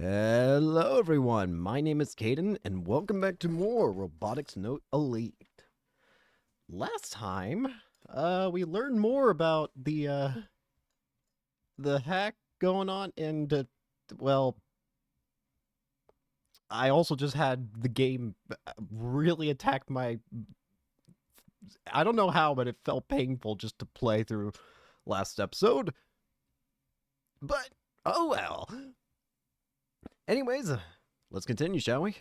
Hello everyone, my name is Caden, and welcome back to more Robotics Note Elite. Last time, we learned more about the hack going on, and, well, I also just had the game really attack my... I don't know how, but it felt painful just to play through last episode. But, oh well. Anyways, let's continue, shall we?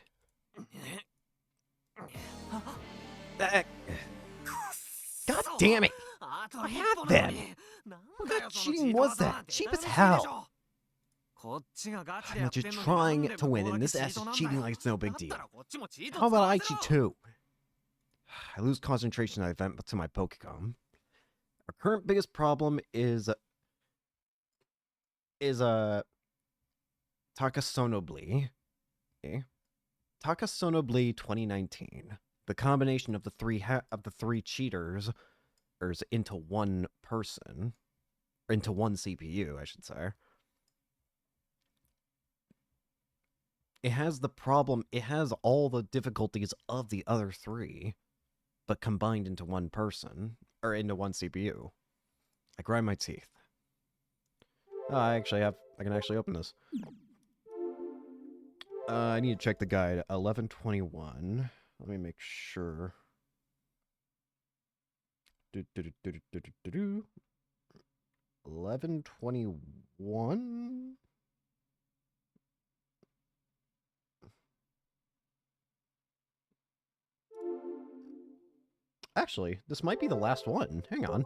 God damn it! I have them! What kind of cheating was that? Cheap as hell! I'm not just trying to win, and this ass is cheating like it's no big deal. How about I cheat too? I lose concentration at event to my Pokemon. Our current biggest problem is Takasonobly. Okay. Takasonobly 2019. The combination of the three cheaters into one person, or into one CPU, I should say. It has the problem, it has all the difficulties of the other three, but combined into one person, or into one CPU. I grind my teeth. Oh, I can actually open this. I need to check the guide. 1121. Let me make sure. 1121. Actually, this might be the last one. Hang on.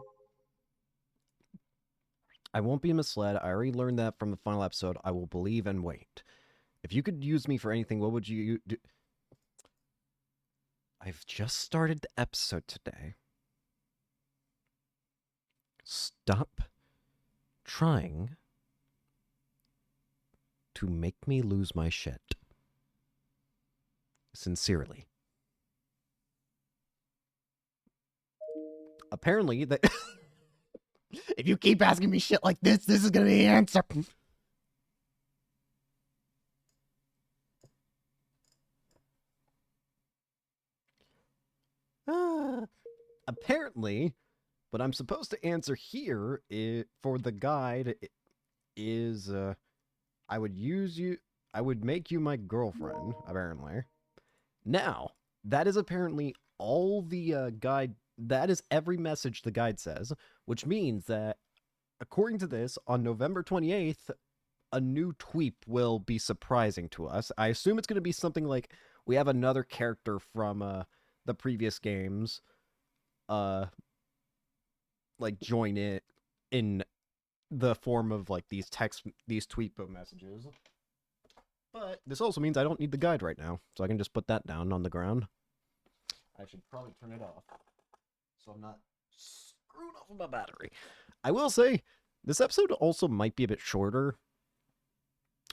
I won't be misled. I already learned that from the final episode. I will believe and wait. If you could use me for anything, what would you do? I've just started the episode today. Stop trying to make me lose my shit. Sincerely. Apparently, that if you keep asking me shit like this is gonna be the answer. Apparently, what I'm supposed to answer here for the guide is I would make you my girlfriend, apparently. Now, that is apparently all the guide, that is every message the guide says, which means that, according to this, on November 28th, a new tweep will be surprising to us. I assume it's going to be something like, we have another character from the previous games, like, join it in the form of, like, these tweetbot messages. But this also means I don't need the guide right now, so I can just put that down on the ground. I should probably turn it off, so I'm not screwing off my battery. I will say, this episode also might be a bit shorter.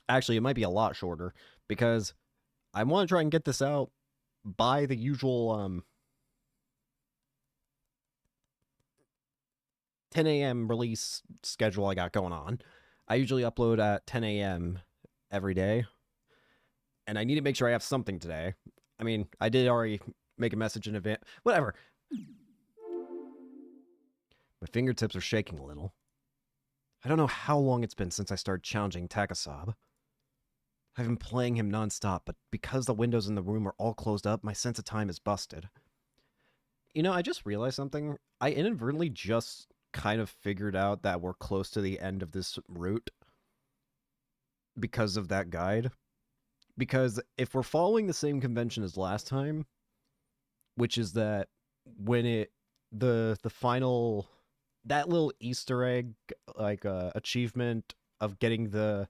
Actually, it might be a lot shorter, because I want to try and get this out by the usual 10 a.m. release schedule I got going on. I usually upload at 10 a.m. every day, and I need to make sure I have something today. I mean, I did already make a message in advance. Whatever. My fingertips are shaking a little. I don't know how long it's been since I started challenging Takasab. I've been playing him nonstop, but because the windows in the room are all closed up, my sense of time is busted. You know, I just realized something. I inadvertently just kind of figured out that we're close to the end of this route because of that guide. Because if we're following the same convention as last time, which is that when the final, that little Easter egg, like, achievement of getting a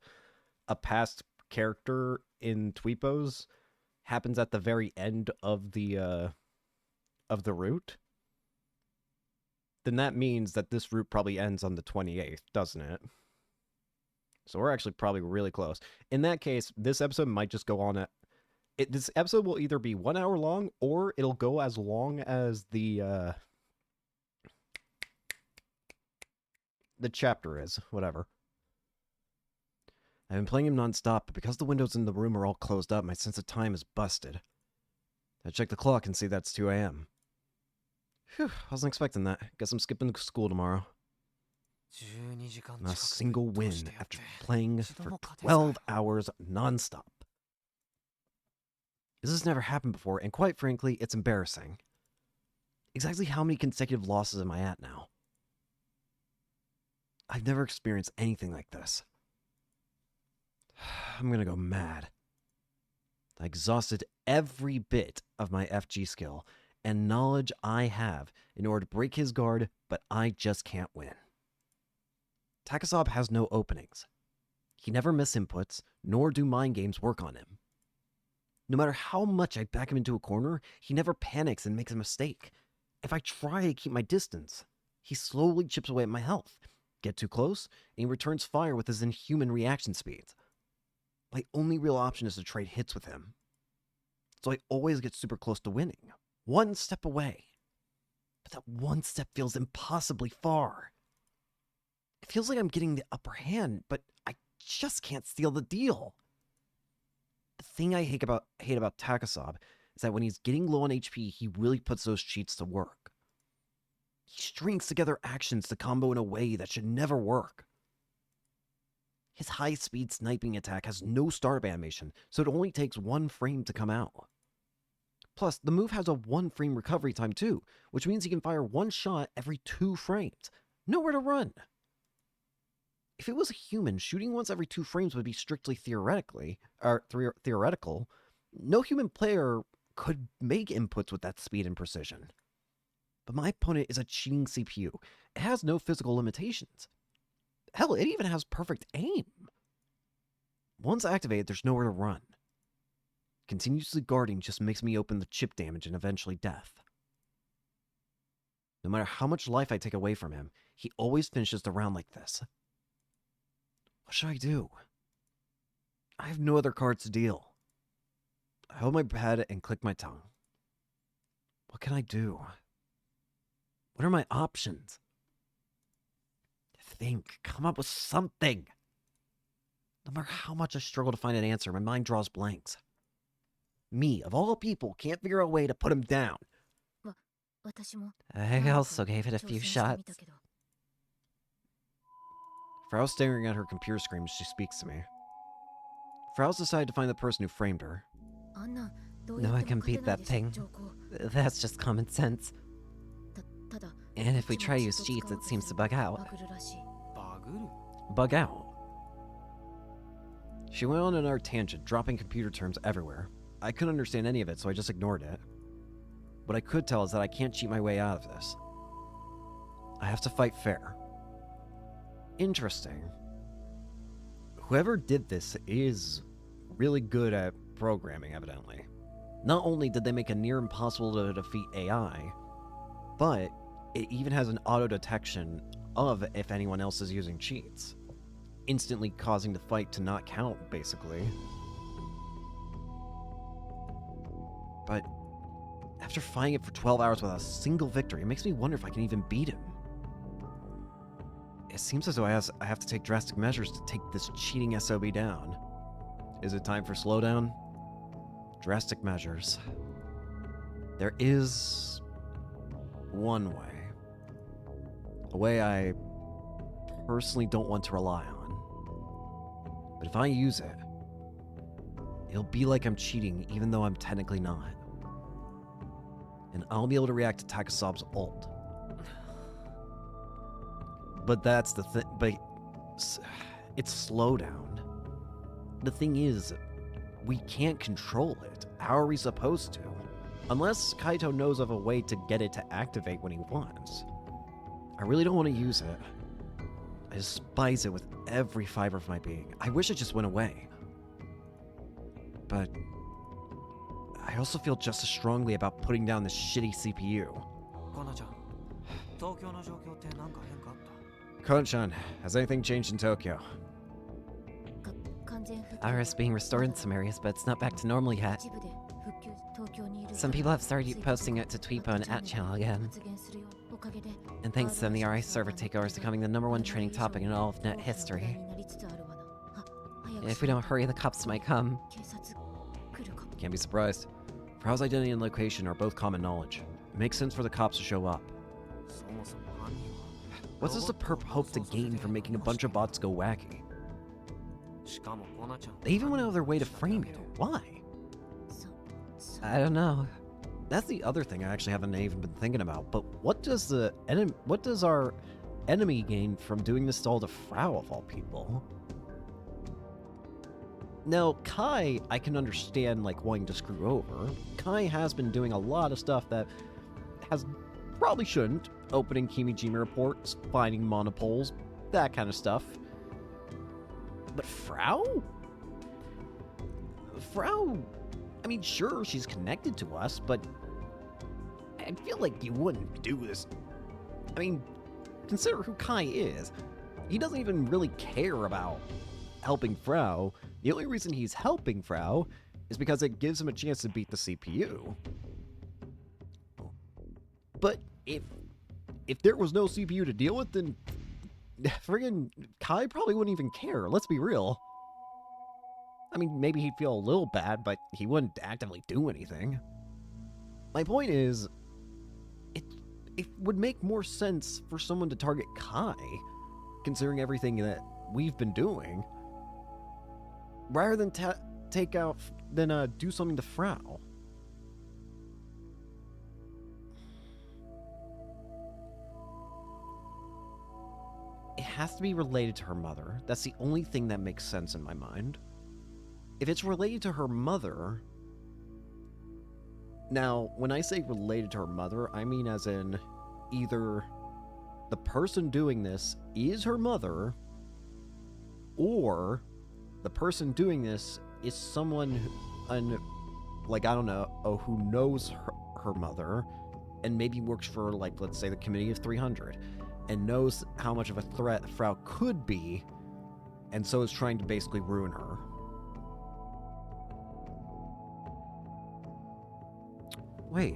past character in Tweepos happens at the very end of the route, then that means that this route probably ends on the 28th, doesn't it? So we're actually probably really close. In that case, this episode might just go on this episode will either be 1 hour long, or it'll go as long as the chapter is, whatever. I've been playing him non-stop, but because the windows in the room are all closed up, my sense of time is busted. I check the clock and see that's 2 a.m. Phew, I wasn't expecting that. Guess I'm skipping school tomorrow. Not a single win after playing for 12 hours non-stop. This has never happened before, and quite frankly, it's embarrassing. Exactly how many consecutive losses am I at now? I've never experienced anything like this. I'm gonna go mad. I exhausted every bit of my FG skill and knowledge I have in order to break his guard, but I just can't win. Takasab has no openings. He never miss inputs, nor do mind games work on him. No matter how much I back him into a corner, he never panics and makes a mistake. If I try to keep my distance, he slowly chips away at my health. Get too close, and he returns fire with his inhuman reaction speeds. My only real option is to trade hits with him. So I always get super close to winning. One step away. But that one step feels impossibly far. It feels like I'm getting the upper hand, but I just can't seal the deal. The thing I hate about Takasab is that when he's getting low on HP, he really puts those cheats to work. He strings together actions to combo in a way that should never work. His high-speed sniping attack has no startup animation, so it only takes 1 frame to come out. Plus, the move has a 1-frame recovery time too, which means he can fire 1 shot every 2 frames. Nowhere to run. If it was a human, shooting once every 2 frames would be strictly theoretical. No human player could make inputs with that speed and precision. But my opponent is a cheating CPU. It has no physical limitations. Hell, it even has perfect aim. Once activated, there's nowhere to run. Continuously guarding just makes me open the chip damage and eventually death. No matter how much life I take away from him, he always finishes the round like this. What should I do? I have no other cards to deal. I hold my head and click my tongue. What can I do? What are my options? Think, come up with something. No matter how much I struggle to find an answer, my mind draws blanks. Me, of all people, can't figure out a way to put him down. I also gave it a few shots. Frau's staring at her computer screen as she speaks to me. Frau's decided to find the person who framed her. No one can beat that thing. That's just common sense. And if we try to use cheats, it seems to bug out. Bug out? She went on another tangent, dropping computer terms everywhere. I couldn't understand any of it, so I just ignored it. What I could tell is that I can't cheat my way out of this. I have to fight fair. Interesting. Whoever did this is really good at programming, evidently. Not only did they make a near impossible to defeat AI, but it even has an auto-detection of if anyone else is using cheats, instantly causing the fight to not count, basically. But after fighting it for 12 hours without a single victory, it makes me wonder if I can even beat him. It seems as though I have to take drastic measures to take this cheating SOB down. Is it time for slowdown? Drastic measures. There is one way. A way I personally don't want to rely on. But if I use it, it'll be like I'm cheating even though I'm technically not. And I'll be able to react to Takasab's ult. But that's the thing, but it's slowdown. The thing is, we can't control it. How are we supposed to? Unless Kaito knows of a way to get it to activate when he wants. I really don't want to use it. I despise it with every fiber of my being. I wish it just went away. But I also feel just as strongly about putting down this shitty CPU. Kono-chan, has anything changed in Tokyo? Power is being restored in some areas, but it's not back to normal yet. Some people have started posting it to Tweepo and @channel again. And thanks to them, the RI server takeover is becoming the #1 trending topic in all of net history. If we don't hurry, the cops might come. Can't be surprised. Frau's identity and location are both common knowledge. It makes sense for the cops to show up. What does the perp hope to gain from making a bunch of bots go wacky? They even went out of their way to frame you. Why? I don't know. That's the other thing I actually haven't even been thinking about. But what does our enemy gain from doing this to all the Frau of all people? Now, Kai, I can understand, like, wanting to screw over. Kai has been doing a lot of stuff that probably shouldn't. Opening Kimijima reports, finding monopoles, that kind of stuff. But Frau? Frau, I mean, sure, she's connected to us, but I feel like you wouldn't do this. I mean, consider who Kai is. He doesn't even really care about helping Frau. The only reason he's helping Frau is because it gives him a chance to beat the CPU. But if there was no CPU to deal with, then friggin' Kai probably wouldn't even care, let's be real. I mean, maybe he'd feel a little bad, but he wouldn't actively do anything. My point is, it would make more sense for someone to target Kai, considering everything that we've been doing, rather than do something to Frau. It has to be related to her mother. That's the only thing that makes sense in my mind. If it's related to her mother... Now, when I say related to her mother, I mean as in either the person doing this is her mother, or the person doing this is someone like, I don't know, who knows her mother and maybe works for, like, let's say the Committee of 300 and knows how much of a threat Frau could be, and so is trying to basically ruin her. Wait.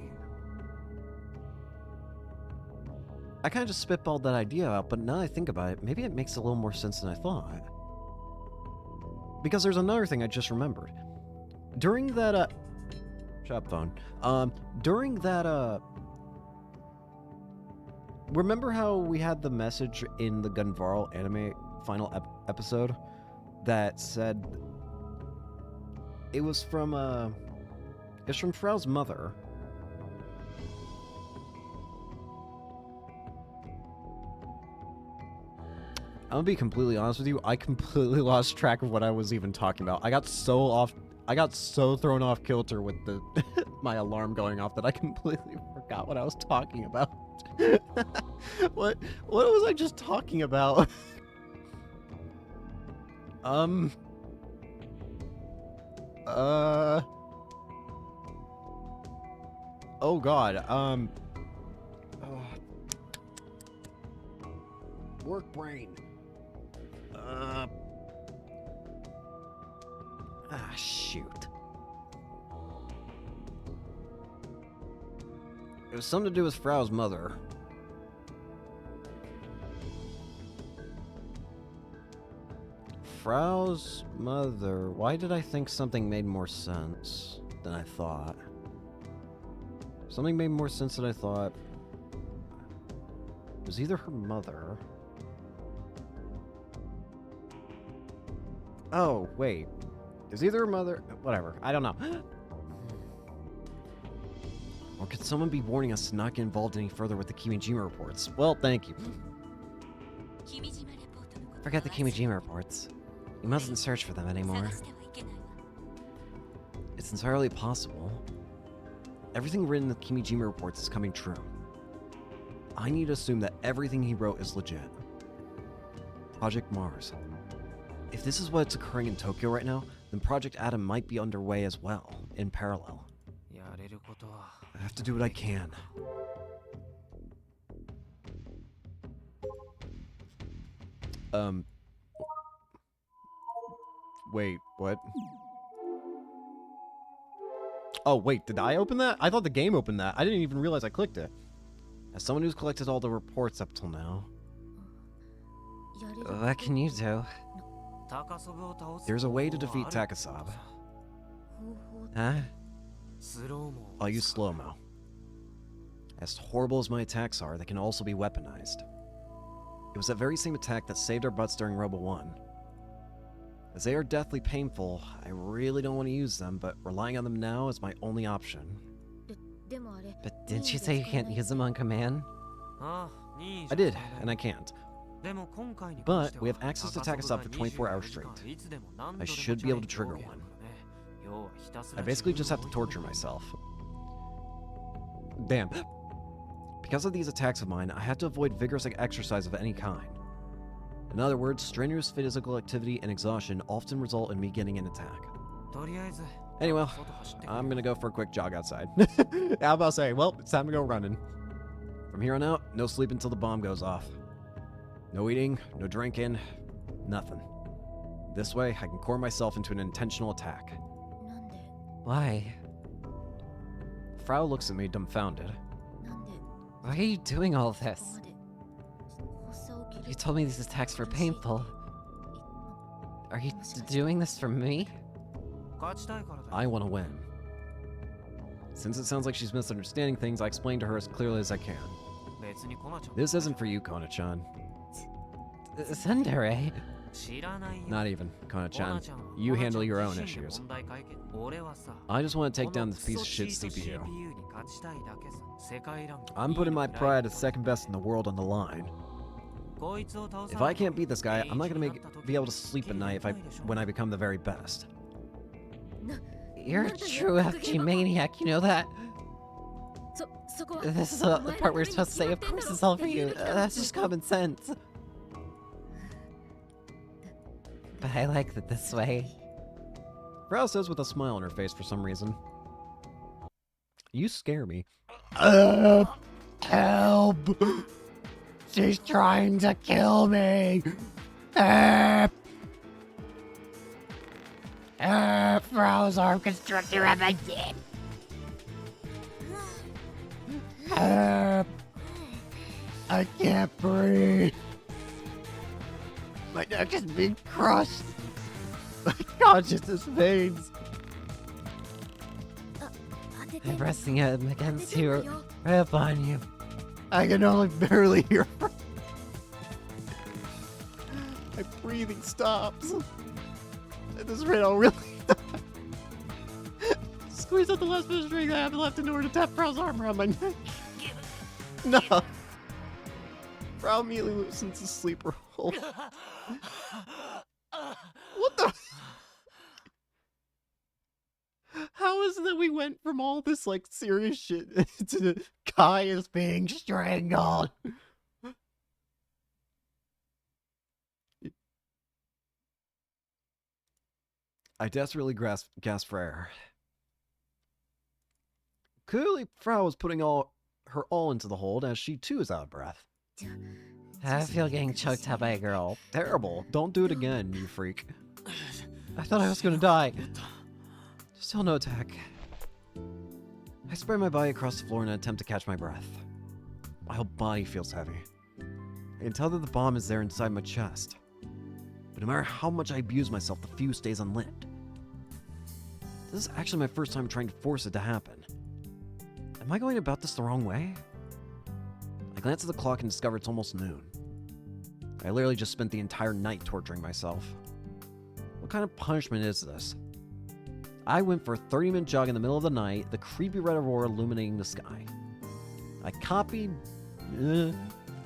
I kind of just spitballed that idea out, but now that I think about it, maybe it makes a little more sense than I thought. Because there's another thing I just remembered. During that, shop phone. During that, remember how we had the message in the Gunvarl anime final episode that said it was from, it's from Frau's mother. I'm gonna be completely honest with you, I completely lost track of what I was even talking about. I got so thrown off kilter with the my alarm going off that I completely forgot what I was talking about. What was I just talking about? Oh god, work brain. Shoot. It was something to do with Frau's mother. Frau's mother. Why did I think something made more sense than I thought? Something made more sense than I thought. It was either her mother. Oh, wait. It was either her mother... Whatever. I don't know. Or could someone be warning us to not get involved any further with the Kimijima reports? Well, thank you. Forget the Kimijima reports. You mustn't search for them anymore. It's entirely possible. Everything written in the Kimijima reports is coming true. I need to assume that everything he wrote is legit. Project Mars. If this is what's occurring in Tokyo right now, then Project Adam might be underway as well, in parallel. I have to do what I can. Wait, what? Oh, wait, did I open that? I thought the game opened that. I didn't even realize I clicked it. As someone who's collected all the reports up till now... What can you do? There's a way to defeat Takasabe. Huh? I'll use slow-mo. As horrible as my attacks are, they can also be weaponized. It was that very same attack that saved our butts during Robo 1. As they are deathly painful, I really don't want to use them, but relying on them now is my only option. But didn't you say you can't use them on command? I did, and I can't. But we have access to Takasabe for 24 hours straight. I should be able to trigger one. I basically just have to torture myself. Damn. Because of these attacks of mine, I have to avoid vigorous exercise of any kind. In other words, strenuous physical activity and exhaustion often result in me getting an attack. Anyway, I'm gonna go for a quick jog outside. How about saying, well, it's time to go running. From here on out, no sleep until the bomb goes off. No eating, no drinking, nothing. This way, I can core myself into an intentional attack. Why? Frau looks at me dumbfounded. Why are you doing all this? You told me these attacks were painful. Are you doing this for me? I want to win. Since it sounds like she's misunderstanding things, I explain to her as clearly as I can. This isn't for you, Kona-chan. Tsundere? Not even, Kona-chan. You handle your own issues. I just want to take down this piece of shit CPU. I'm putting my pride as second best in the world on the line. If I can't beat this guy, I'm not gonna be able to sleep at night when I become the very best. You're a true FG maniac, you know that? This is the part where you're supposed to say, of course it's all for you. That's just common sense. But I like it this way. Frau says with a smile on her face for some reason. You scare me. Help! She's trying to kill me! Frau's arm constructor at my dick! I can't breathe! My neck is being crushed! My consciousness fades! I'm pressing him against you, right up on you. I can only barely hear her. My breathing stops. At this rate, I'll really die. Squeeze out the last bit of string I have left in order to tap Frau's arm around my neck. No. Frau immediately loosens the sleeper hold. What the? How is it that we went from all this, like, serious shit to Kai is being strangled? I desperately gasped for air. Clearly, Frau was putting her all into the hold, as she too is out of breath. I feel getting choked out by a girl. Terrible. Don't do it again, you freak. I thought I was gonna die. Still no attack. I spread my body across the floor in an attempt to catch my breath. My whole body feels heavy. I can tell that the bomb is there inside my chest. But no matter how much I abuse myself, the fuse stays unlit. This is actually my first time trying to force it to happen. Am I going about this the wrong way? I glance at the clock and discover it's almost noon. I literally just spent the entire night torturing myself. What kind of punishment is this? I went for a 30-minute jog in the middle of the night, the creepy red aurora illuminating the sky. I copied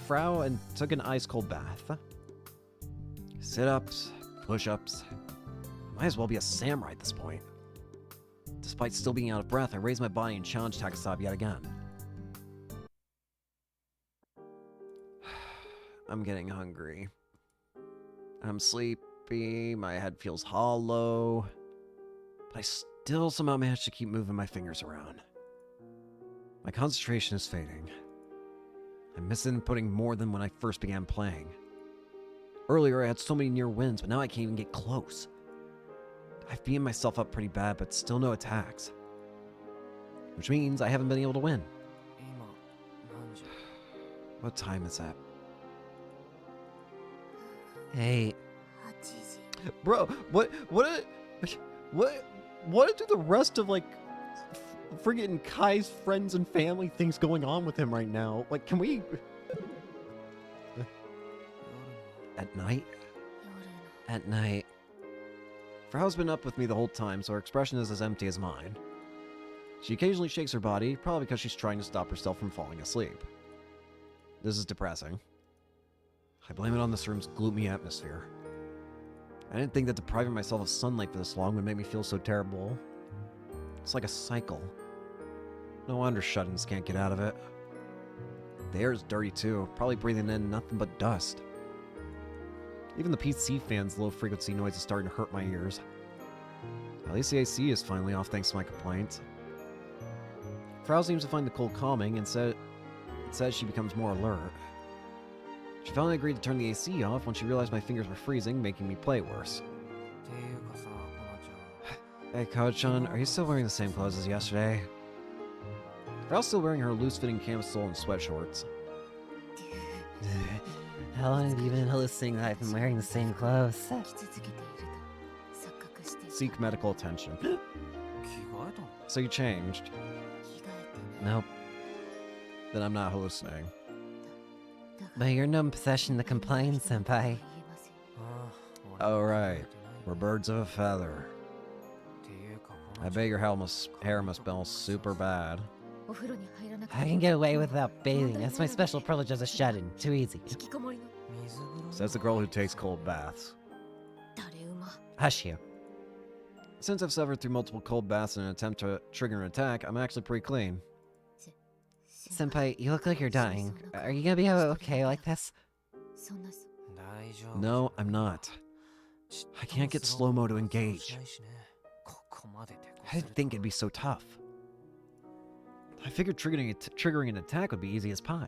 Frau and took an ice-cold bath. Sit-ups, push-ups. Might as well be a samurai at this point. Despite still being out of breath, I raised my body and challenged Takasabe yet again. I'm getting hungry. I'm sleepy, my head feels hollow. But I still somehow manage to keep moving my fingers around. My concentration is fading. I'm missing inputting more than when I first began playing. Earlier I had so many near wins, but now I can't even get close. I've beaten myself up pretty bad, but still no attacks. Which means I haven't been able to win. What time is that? 8. Bro, what do the rest of, like, friggin' Kai's friends and family things going on with him right now? Like, can we... At night? At night. Frau's been up with me the whole time, so her expression is as empty as mine. She occasionally shakes her body, probably because she's trying to stop herself from falling asleep. This is depressing. I blame it on this room's gloomy atmosphere. I didn't think that depriving myself of sunlight for this long would make me feel so terrible. It's like a cycle. No wonder shut-ins can't get out of it. The air is dirty too, probably breathing in nothing but dust. Even the PC fans' low-frequency noise is starting to hurt my ears. At least the AC is finally off thanks to my complaints. Frau seems to find the cold calming and says she becomes more alert. She finally agreed to turn the AC off when she realized my fingers were freezing, making me play worse. Hey, Kojo-chan, are you still wearing the same clothes as yesterday? Frau's still wearing her loose-fitting camisole and sweatshorts. How long have you been hallucinating that I've been wearing the same clothes? Seek medical attention. So you changed? Nope. Then I'm not hallucinating. But you're no possession to complain, senpai. Oh, right. We're birds of a feather. I bet your hair must smell super bad. I can get away without bathing. That's my special privilege as a shut-in. Too easy. Says the girl who takes cold baths. Hush you. Since I've suffered through multiple cold baths in an attempt to trigger an attack, I'm actually pretty clean. Senpai, you look like you're dying. Are you gonna be okay like this? No, I'm not. I can't get slow-mo to engage. I didn't think it'd be so tough. I figured triggering an attack would be easy as pie.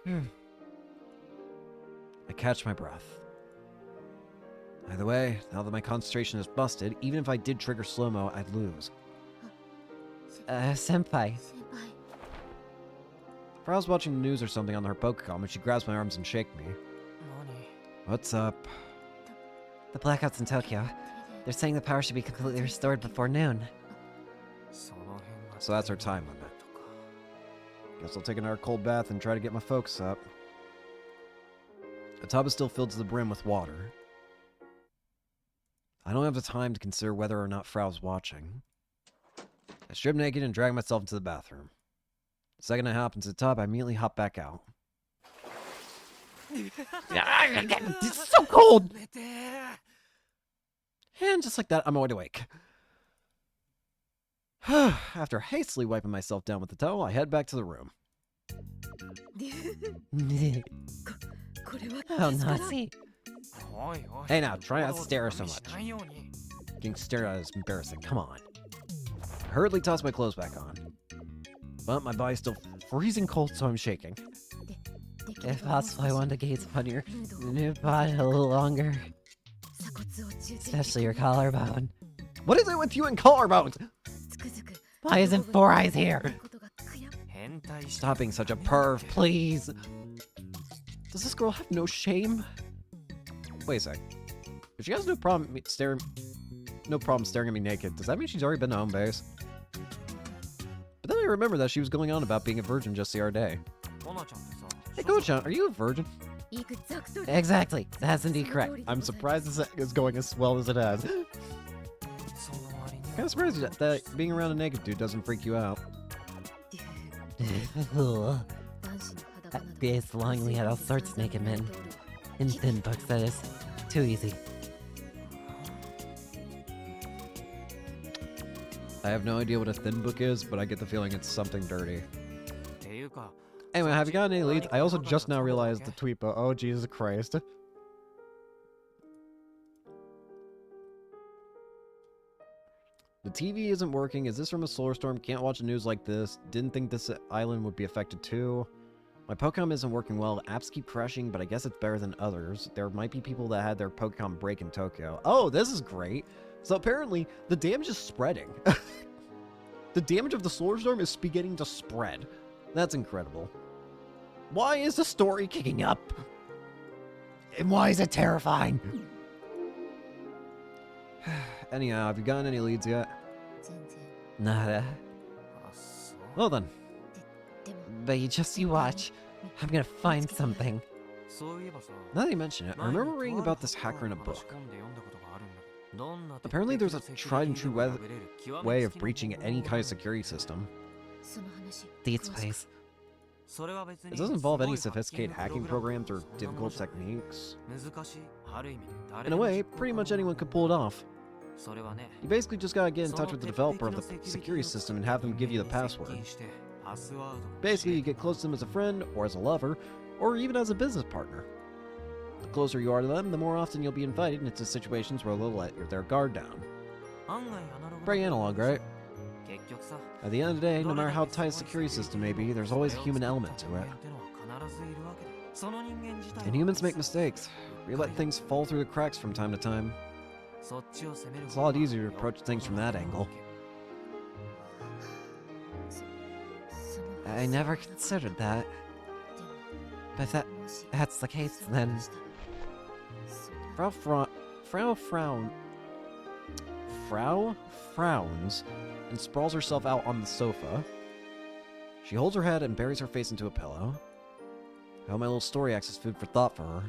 I catch my breath. Either way, now that my concentration is busted, even if I did trigger slow-mo, I'd lose. Senpai. If I was watching the news or something on her Pokecom and she grabs my arms and shakes me. What's up? The blackouts in Tokyo. They're saying the power should be completely restored before noon. So that's our time limit. Guess I'll take another cold bath and try to get my focus up. The tub is still filled to the brim with water. I don't have the time to consider whether or not Frau's watching. I strip naked and drag myself into the bathroom. The second I hop into the tub, I immediately hop back out. It's so cold! And just like that, I'm wide awake. After hastily wiping myself down with the towel, I head back to the room. Oh, Nazi. Hey now, try not to stare so much. Getting stared at is embarrassing, come on. I hurriedly toss my clothes back on. But my body's still freezing cold, so I'm shaking. If possible, I want to gaze upon your new body a little longer. Especially your collarbone. What is it with you and collarbones? Why isn't Four Eyes here? Stop being such a perv, please. Does this girl have no shame? Wait a sec. If she has no problem staring at me naked, does that mean she's already been to home base? But then I remember that she was going on about being a virgin just the other day. Hey, Kojo-chan, are you a virgin? Exactly. That's indeed correct. I'm surprised this is going as well as it has. Kind of surprised that being around a naked dude doesn't freak you out. At BA's long, we had all sorts of naked men. In thin books, that is. Too easy. I have no idea what a thin book is, but I get the feeling it's something dirty. Anyway, have you gotten any leads? I also just now realized the tweet, but oh Jesus Christ. The TV isn't working. Is this from a solar storm? Can't watch the news like this. Didn't think this island would be affected too. My Pokemon isn't working well. Apps keep crashing, but I guess it's better than others. There might be people that had their Pokemon break in Tokyo. Oh, this is great. So apparently, the damage is spreading. The damage of the solar storm is beginning to spread. That's incredible. Why is the story kicking up? And why is it terrifying? Anyhow, have you gotten any leads yet? Nada. Well then. But you watch. I'm gonna find something. Now that you mention it, I remember reading about this hacker in a book. Apparently there's a tried and true way of breaching any kind of security system. These ways. It doesn't involve any sophisticated hacking programs or difficult techniques. In a way, pretty much anyone could pull it off. You basically just gotta get in touch with the developer of the security system and have them give you the password. Basically, you get close to them as a friend, or as a lover, or even as a business partner. The closer you are to them, the more often you'll be invited into situations where they'll let their guard down. Pretty analog, right? At the end of the day, no matter how tight a security system may be, there's always a human element to it. And humans make mistakes. We let things fall through the cracks from time to time. It's a lot easier to approach things from that angle. I never considered that. But if that's the case, then... Frau frowns and sprawls herself out on the sofa. She holds her head and buries her face into a pillow. I hope my little story acts as food for thought for her.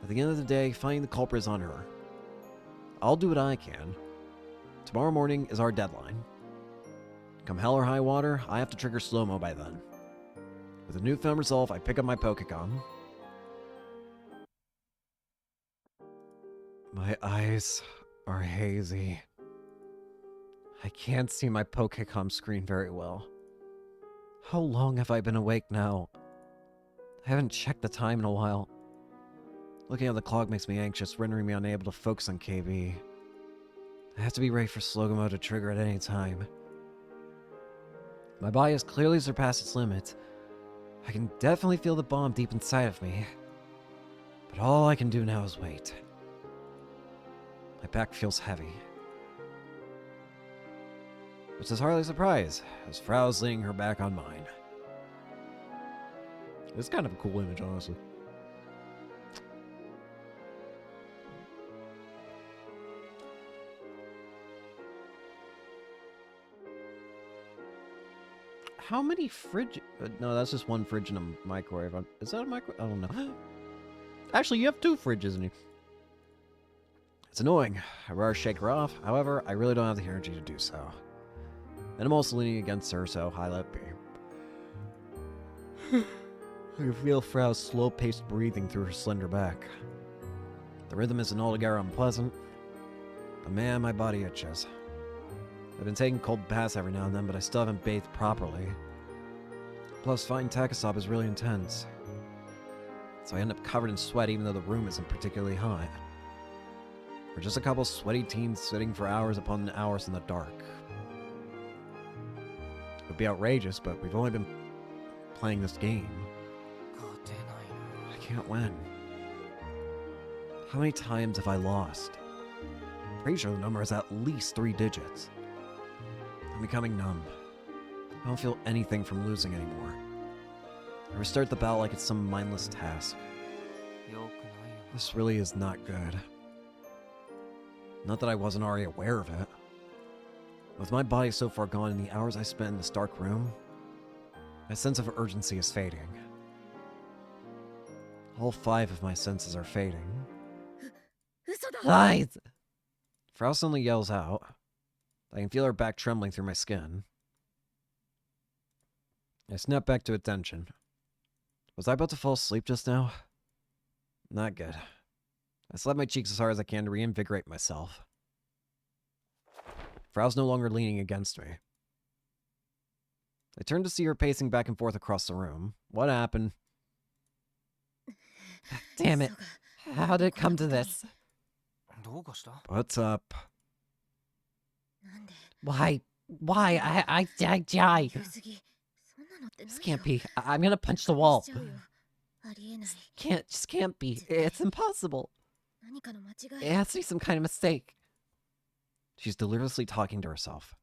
At the end of the day, finding the culprit is on her. I'll do what I can. Tomorrow morning is our deadline. Come hell or high water, I have to trigger slow-mo by then. With a newfound resolve, I pick up my Pokecom. My eyes are hazy. I can't see my Pokecom screen very well. How long have I been awake now? I haven't checked the time in a while. Looking at the clock makes me anxious, rendering me unable to focus on KB. I have to be ready for slow-mo to trigger at any time. My body has clearly surpassed its limits. I can definitely feel the bomb deep inside of me. But all I can do now is wait. My back feels heavy. Which is hardly a surprise, as Frau's leaning her back on mine. It's kind of a cool image, honestly. How many fridge... no, that's just one fridge and a microwave. Is that a microwave? I don't know. Actually, you have two fridges in here. It's annoying. I'd rather shake her off. However, I really don't have the energy to do so. And I'm also leaning against her, so I let be. I can feel Frau's slow-paced breathing through her slender back. The rhythm isn't altogether unpleasant, but man, my body itches. I've been taking cold baths every now and then, but I still haven't bathed properly. Plus, fighting Takasab is really intense. So I end up covered in sweat even though the room isn't particularly hot. We're just a couple sweaty teens sitting for hours upon hours in the dark. It would be outrageous, but we've only been playing this game. I can't win. How many times have I lost? Pretty sure the number is at least 3 digits. I'm becoming numb. I don't feel anything from losing anymore. I restart the battle like it's some mindless task. This really is not good. Not that I wasn't already aware of it. With my body so far gone and the hours I spent in this dark room, my sense of urgency is fading. All 5 of my senses are fading. Lies! Frau suddenly yells out. I can feel her back trembling through my skin. I snap back to attention. Was I about to fall asleep just now? Not good. I slap my cheeks as hard as I can to reinvigorate myself. Frau's no longer leaning against me. I turn to see her pacing back and forth across the room. What happened? Damn it. How did it come to this? What's up? Why? I This can't be. I'm gonna punch the wall. Just can't be. It's impossible. It has to be some kind of mistake. She's deliriously talking to herself.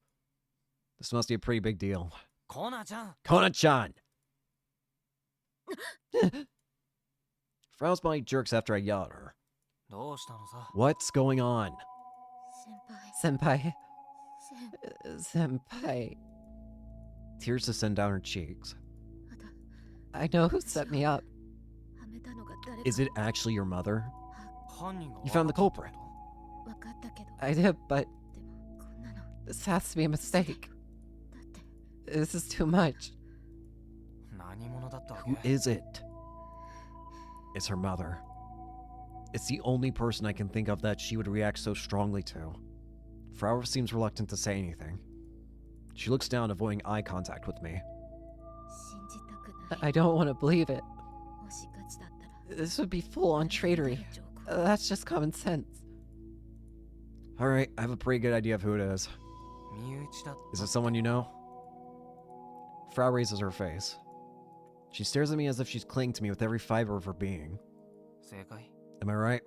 This must be a pretty big deal. Kona-chan! Frau's body jerks after I yell at her. どうしたのさ What's going on? Senpai. Senpai. Tears descend down her cheeks. I know who set me up. Is it actually your mother? 犯人が You found the 分かったって culprit. こ I did, but this has to be a mistake. This is too much. と何者だったわ Who け is it? It's her mother. It's the only person I can think of that she would react so strongly to. Frau seems reluctant to say anything. She looks down, avoiding eye contact with me. I don't want to believe it. This would be full-on traitorry. That's just common sense. Alright, I have a pretty good idea of who it is. 身内だった Is it someone you know? Frau raises her face. She stares at me as if she's clinging to me with every fiber of her being. 正解 Am I right?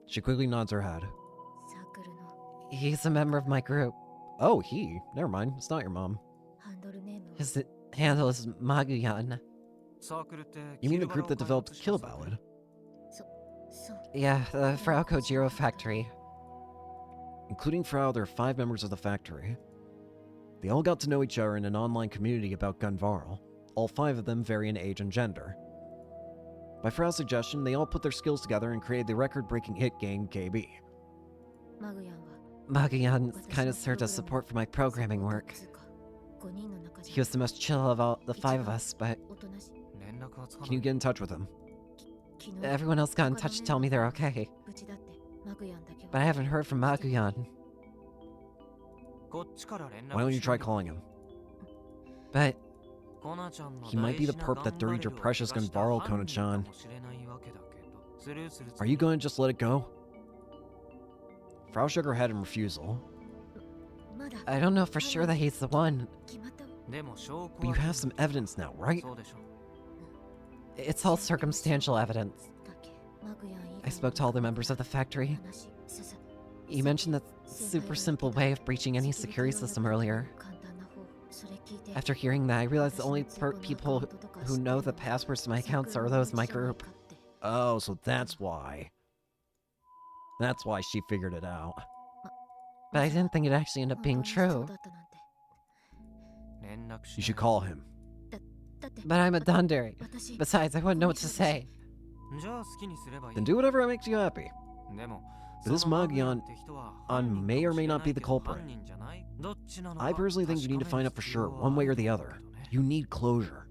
She quickly nods her head. He's a member of my group. Oh, he. Never mind. It's not your mom. His handle is Maguyan. サークルって You mean the group that developed Kill Ballad? Yeah, the Frau Kojiro factory. Including Frau, there are 5 members of the factory. They all got to know each other in an online community about Gunvarl. All 5 of them vary in age and gender. By Frau's suggestion, they all put their skills together and created the record-breaking hit game KB. Maguyan kind of served as support for my programming work. He was the most chill of all the 5 of us, but 連絡はつか Can you get in touch with him? everyone else got in touch to tell me they're okay. But I haven't heard from Maguyan. こっちから連絡 Why don't you して try みる calling him? But コナちゃんの He might be the 大事な perp that 頑張 dirtied り your を precious 生かした Gunvarl, 犯人 Kona-chan. かもしれないわけだけどスルーするつ Are も you り going to just let it go? Frau shook her head in refusal. I don't know for sure that he's the one. でも証拠 But you は have some evidence now, right? そうでしょ It's all circumstantial evidence. I spoke to all the members of the factory. You mentioned that super simple way of breaching any security system earlier. After hearing that, I realized the only people who know the passwords to my accounts are those in my group. Oh, so that's why. That's why she figured it out. But I didn't think it actually ended up being true. 連絡し You な should い call him. But I'm a Dundari. Besides, I wouldn't know what to say. じゃあ好きにすればいい Then do whatever makes you happy. でも This そのマグヤン Magyar って人は on 犯人 may か or も may しれ not な be い the けど culprit. 犯人じゃないどっちなの I か personally think you need to 確かめ find る out for 必要 sure, は one way or the あ other. るけどね You need closure.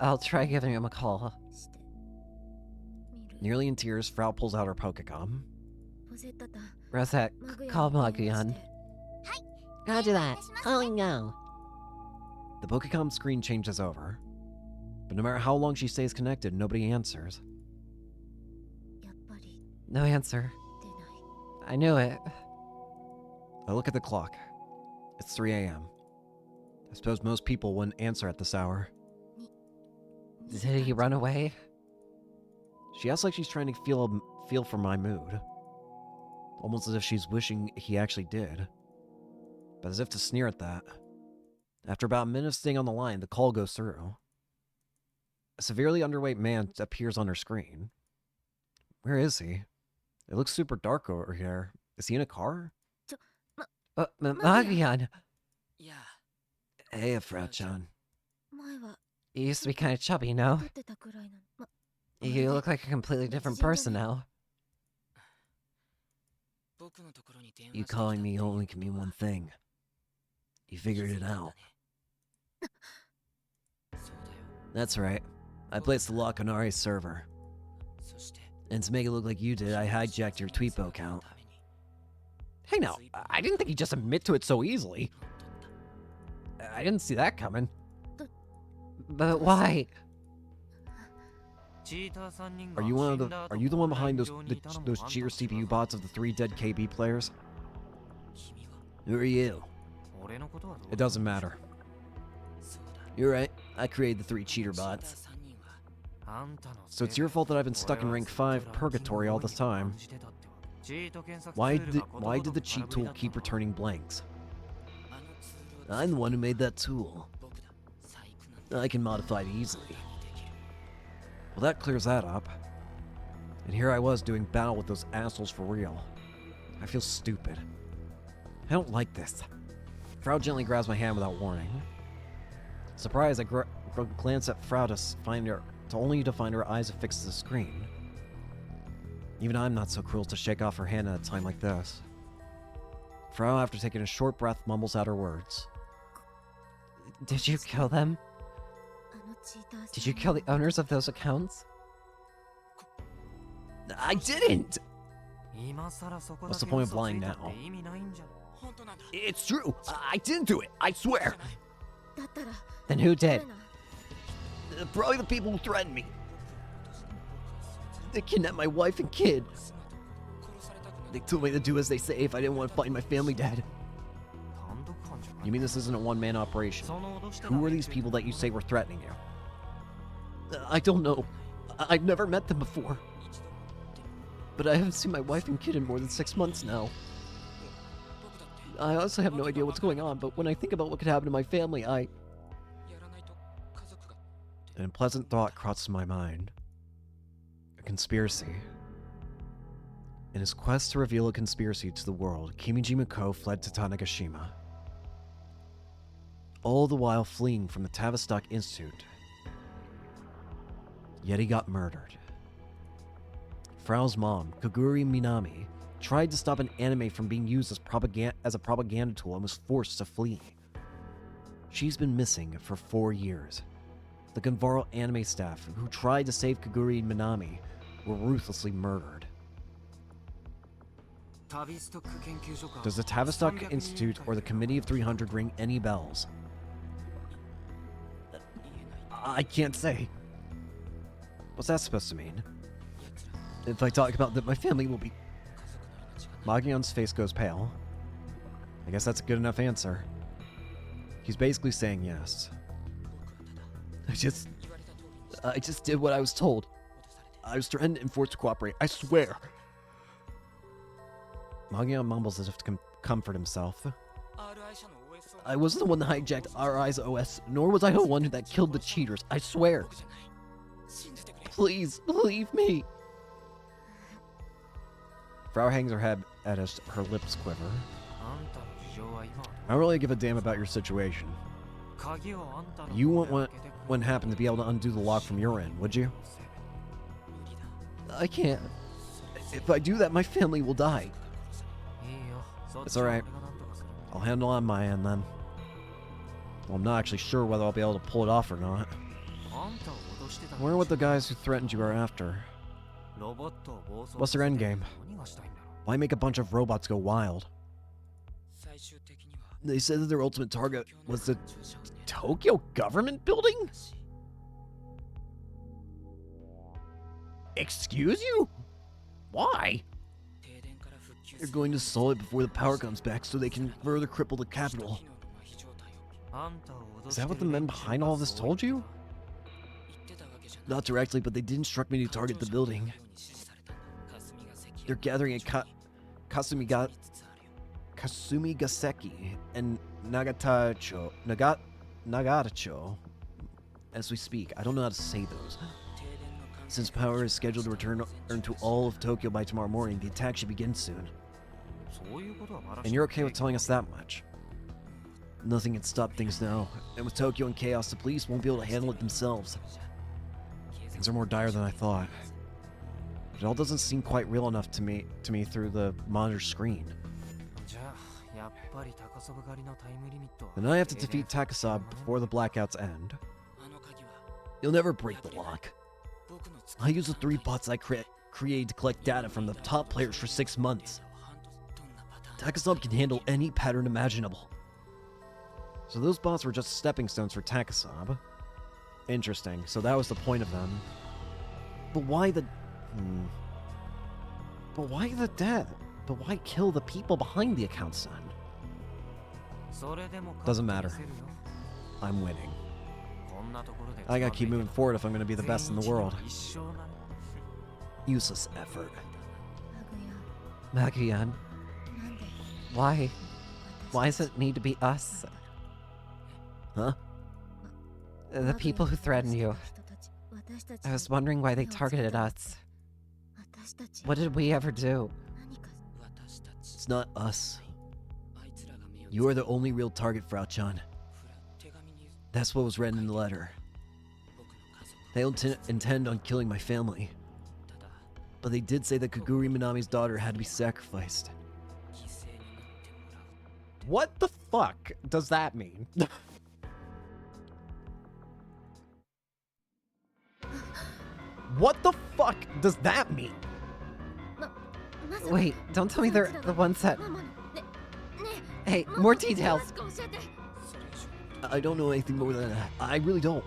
I'll try giving him a call. Nearly in tears, Frau pulls out her Pokecom. Rosette, call Maguyan. Roger that. Calling now. The Pokecom screen changes over. But no matter how long she stays connected, nobody answers. No answer. I knew it. I look at the clock. It's 3 a.m. I suppose most people wouldn't answer at this hour. Did he run away? She acts like she's trying to feel for my mood. Almost as if she's wishing he actually did. But as if to sneer at that. After about a minute of staying on the line, the call goes through. A severely underweight man appears on her screen. Where is he? It looks super dark over here. Is he in a car? Maguyan! Hey, Frau-chan. You used to be kind of chubby, no? You look like a completely different person now. You calling me only can mean one thing. You figured it out. That's right. I placed the lock on Ari's server. And to make it look like you did, I hijacked your Tweepo account. Hey now, I didn't think he'd just admit to it so easily. I didn't see that coming. But why? Are you the one behind those cheater CPU bots of the 3 dead KB players? Who are you? It doesn't matter. You're right, I created the 3 cheater bots. So it's your fault that I've been stuck in rank 5 purgatory all this time. Why did the cheat tool keep returning blanks? I'm the one who made that tool. I can modify it easily. Well, that clears that up. And here I was doing battle with those assholes for real. I feel stupid. I don't like this. Frau gently grabs my hand without warning. Surprised, I glance at Frau to find her eyes affixed to the screen. Even I'm not so cruel to shake off her hand at a time like this. Frau, after taking a short breath, mumbles out her words. Did you kill them? Did you kill the owners of those accounts? I didn't! What's the point of lying now? It's true! I didn't do it! I swear! Then who did? Probably the people who threatened me. They kidnapped my wife and kid. They told me to do as they say if I didn't want to find my family dead. You mean this isn't a one-man operation? Who are these people that you say were threatening you? I don't know. I've never met them before. But I haven't seen my wife and kid in more than 6 months now. I also have no idea what's going on, but when I think about what could happen to my family, An unpleasant thought crosses my mind. A conspiracy. In his quest to reveal a conspiracy to the world, Kimiji Miko fled to Tanegashima. All the while fleeing from the Tavistock Institute. Yet he got murdered. Frau's mom, Kaguri Minami, tried to stop an anime from being used as a propaganda tool and was forced to flee. She's been missing for 4 years. The Gonvaro anime staff who tried to save Kaguri Minami were ruthlessly murdered. Does the Tavistock Institute or the Committee of 300 ring any bells? I can't say. What's that supposed to mean? If I talk about that, my family will be... Magion's face goes pale. I guess that's a good enough answer. He's basically saying yes. I just did what I was told. I was threatened and forced to cooperate. I swear. Magion mumbles as if to comfort himself. I wasn't the one that hijacked RI's OS, nor was I the one that killed the cheaters. I swear. Please, believe me. Frau hangs her head at us, her lips quiver. I don't really give a damn about your situation. You wouldn't happen to be able to undo the lock from your end, would you? I can't. If I do that, my family will die. It's alright. I'll handle it on my end then. Well, I'm not actually sure whether I'll be able to pull it off or not. I wonder what the guys who threatened you are after. What's their endgame? Why make a bunch of robots go wild? They said that their ultimate target was the Tokyo government building? Excuse you? Why? They're going to solve it before the power comes back so they can further cripple the capital. Is that what the men behind all of this told you? Not directly, but they did instruct me to target the building. They're gathering at Kasumigaseki and Nagatacho as we speak. I don't know how to say those. Since power is scheduled to return to all of Tokyo by tomorrow morning, the attack should begin soon. And you're okay with telling us that much? Nothing can stop things now, and with Tokyo in chaos, the police won't be able to handle it themselves. Things are more dire than I thought. It all doesn't seem quite real enough to me through the monitor screen. Then I have to defeat Takasab before the blackouts end. You'll never break the lock. I use the 3 bots I created to collect data from the top players for 6 months. Takasab can handle any pattern imaginable. So those bots were just stepping stones for Takasab. Interesting, so that was the point of them. But why the... But why the dead? But why kill the people behind the accounts then? Doesn't matter. I'm winning. I gotta keep moving forward if I'm gonna be the best in the world. Useless effort. Magion. Why? Why does it need to be us? Huh? The people who threatened you. I was wondering why they targeted us. What did we ever do? It's not us. You are the only real target, Frau-chan. That's what was written in the letter. They intend on killing my family. But they did say that Kaguri Minami's daughter had to be sacrificed. What the fuck does that mean? What the fuck does that mean? Wait, don't tell me they're the ones that... Hey, more details! I don't know anything more than that. I really don't.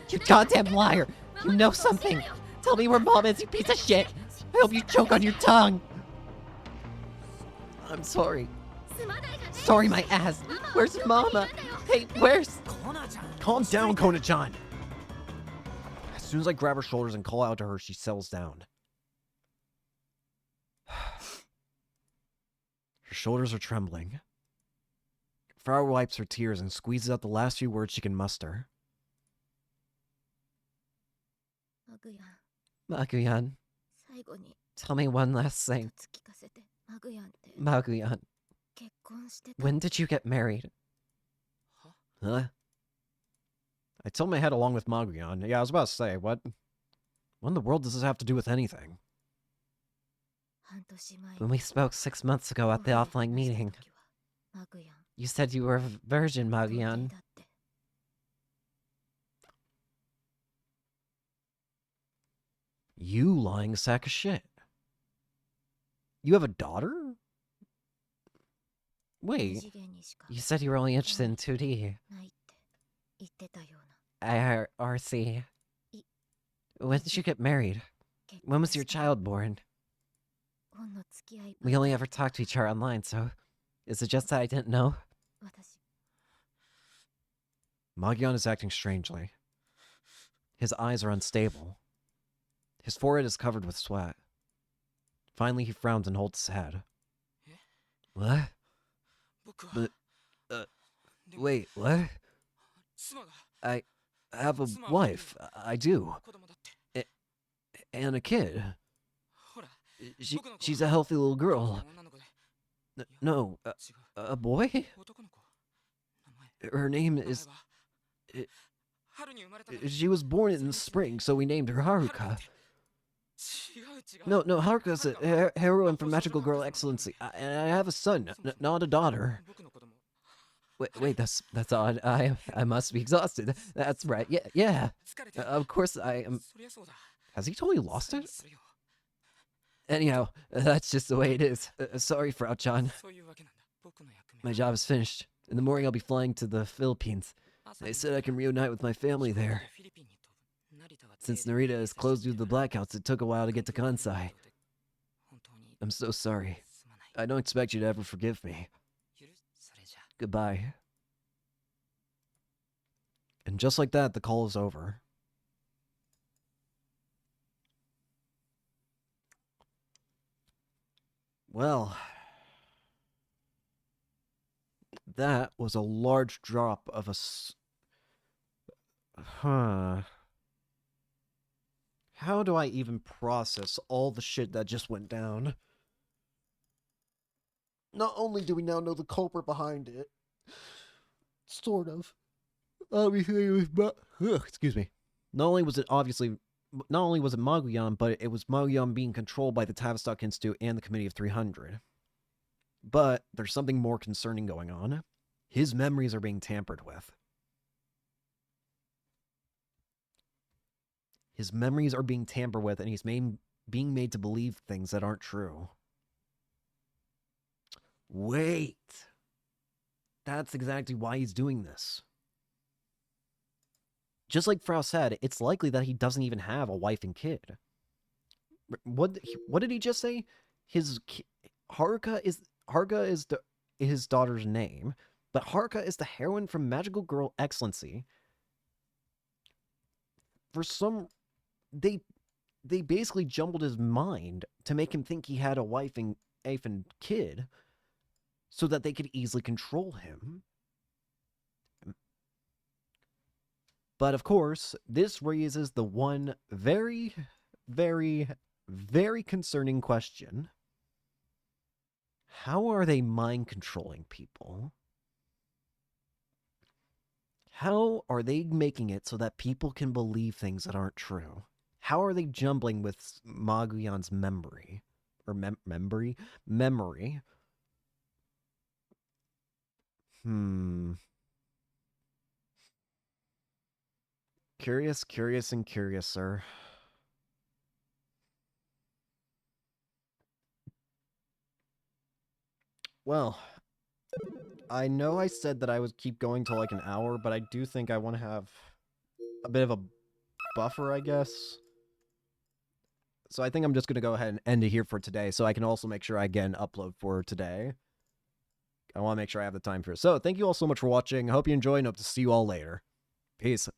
You goddamn liar! You know something! Tell me where Mom is, you piece of shit! I hope you choke on your tongue! I'm sorry. Sorry my ass! Where's Mama? Hey, where's... Calm down, Kona-chan! As soon as I grab her shoulders and call out to her, she settles down. Her shoulders are trembling. Frau wipes her tears and squeezes out the last few words she can muster. Maguyan, tell me one last thing. Maguyan, when did you get married? Huh? I tilt my head along with Maguyan. Yeah, I was about to say, what in the world does this have to do with anything? When we spoke 6 months ago at the offline meeting, you said you were a virgin, Maguyan. You lying sack of shit. You have a daughter? Wait. You said you were only interested in 2D. IRC. When did you get married? When was your child born? We only ever talked to each other online, so... Is it just that I didn't know? Maguyan is acting strangely. His eyes are unstable. His forehead is covered with sweat. Finally, he frowns and holds his head. What? But, wait, what? I have a wife. I do. And a kid. She's a healthy little girl. No, a boy? Her name is... She was born in the spring, so we named her Haruka. No, Haruka's a heroine from Magical Girl Excellency. And I have a son, not a daughter. Wait, that's odd. I must be exhausted. That's right. Yeah. Of course I am. Has he totally lost it? Anyhow, that's just the way it is. Sorry, Frau-chan. My job is finished. In the morning, I'll be flying to the Philippines. They said I can reunite with my family there. Since Narita is closed due to the blackouts, it took a while to get to Kansai. I'm so sorry. I don't expect you to ever forgive me. Goodbye. And just like that, the call is over. Well, that was a large drop of How do I even process all the shit that just went down? Not only do we now know the culprit behind it, sort of. Obviously, it was excuse me. Not only was it Maguyan, but it was Maguyan being controlled by the Tavistock Institute and the Committee of 300. But there's something more concerning going on. His memories are being tampered with. His memories are being tampered with, and he's being made to believe things that aren't true. Wait. That's exactly why he's doing this. Just like Frau said, it's likely that he doesn't even have a wife and kid. What did he just say? Haruka is his daughter's name, but Haruka is the heroine from Magical Girl Excellency. For some, they basically jumbled his mind to make him think he had a wife and kid, so that they could easily control him. But of course, this raises the one very, very, very concerning question. How are they mind controlling people? How are they making it so that people can believe things that aren't true? How are they jumbling with Maguyan's memory? Or memory? Memory. Curious, curious, and curiouser. Well, I know I said that I would keep going till like an hour, but I do think I want to have a bit of a buffer, I guess. So I think I'm just going to go ahead and end it here for today, so I can also make sure I again upload for today. I want to make sure I have the time for it. So thank you all so much for watching. I hope you enjoyed and hope to see you all later. Peace.